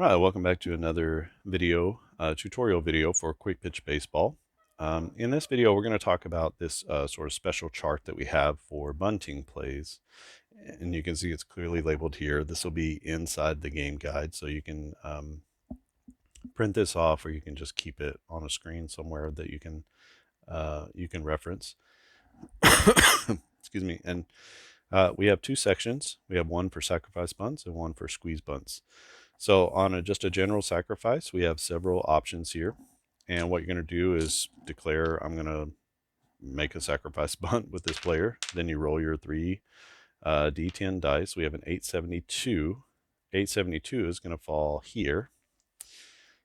All right, welcome back to another video, tutorial video for quick pitch baseball. In this video, we're going to talk about this sort of special chart that we have for bunting plays. And you can see it's clearly labeled here. This will be inside the game guide, so you can print this off, or you can just keep it on a screen somewhere that you can reference. Excuse me. And we have two sections. We have one for sacrifice bunts and one for squeeze bunts. So on just a general sacrifice, we have several options here. And what you're going to do is declare, I'm going to make a sacrifice bunt with this player. Then you roll your three D10 dice. We have an 872. 872 is going to fall here.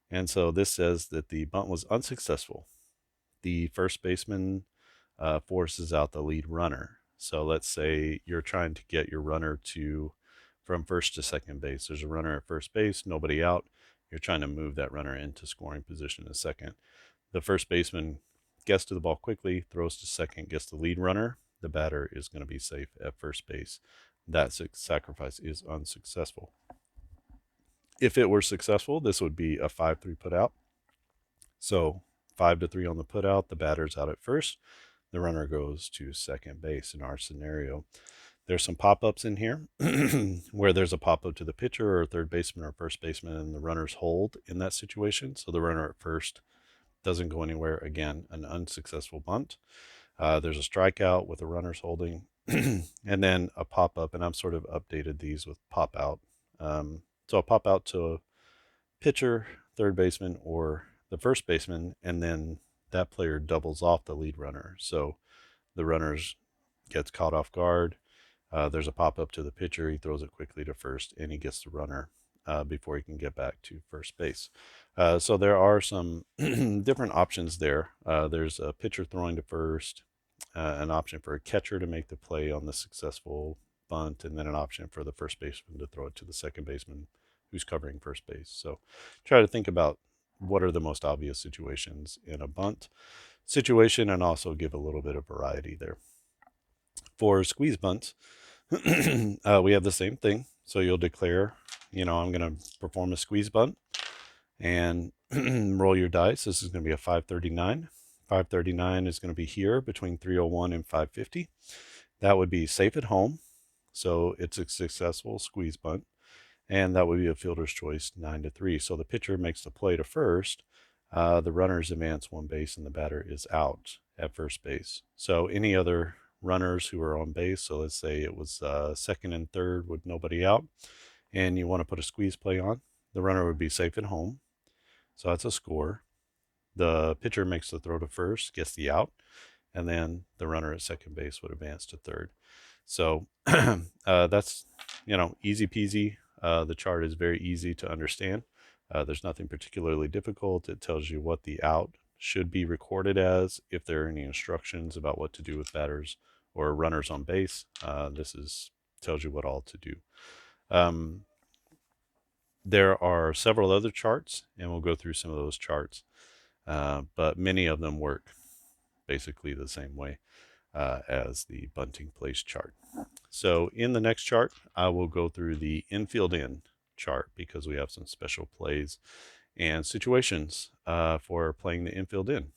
And so this says that the bunt was unsuccessful. The first baseman forces out the lead runner. So let's say you're trying to get your runner from first to second base. There's a runner at first base, nobody out. You're trying to move that runner into scoring position in second. The first baseman gets to the ball quickly, throws to second, gets the lead runner. The batter is going to be safe at first base. That sacrifice is unsuccessful. If it were successful, this would be a 5-3 putout. So 5-3 on the putout, the batter's out at first. The runner goes to second base in our scenario. There's some pop-ups in here where there's a pop-up to the pitcher or third baseman or first baseman, and the runners hold in that situation. So the runner at first doesn't go anywhere. Again, an unsuccessful bunt. There's a strikeout with the runners holding, and then a pop-up, and I've sort of updated these with pop-out. So a pop-out to pitcher, third baseman, or the first baseman, and then that player doubles off the lead runner. So the runners gets caught off guard. There's a pop-up to the pitcher. He throws it quickly to first, and he gets the runner before he can get back to first base. So there are some different options there. There's a pitcher throwing to first, an option for a catcher to make the play on the successful bunt, and then an option for the first baseman to throw it to the second baseman who's covering first base. So try to think about what are the most obvious situations in a bunt situation, and also give a little bit of variety there. For squeeze bunts, we have the same thing. So you'll declare, I'm going to perform a squeeze bunt and roll your dice. This is going to be a 539. 539 is going to be here between 301 and 550. That would be safe at home. So it's a successful squeeze bunt. And that would be a fielder's choice 9-3. So the pitcher makes the play to first. The runners advance one base and the batter is out at first base. So any other runners who are on base, so let's say it was second and third with nobody out, and you want to put a squeeze play on, the runner would be safe at home. So that's a score. The pitcher makes the throw to first, gets the out, and then the runner at second base would advance to third. So that's, easy peasy. The chart is very easy to understand. There's nothing particularly difficult. It tells you what the out should be recorded as, if there are any instructions about what to do with batters or runners on base. This tells you what all to do. There are several other charts, and we'll go through some of those charts, but many of them work basically the same way as the Bunting Plays chart. So in the next chart, I will go through the infield in chart, because we have some special plays and situations for playing the infield in.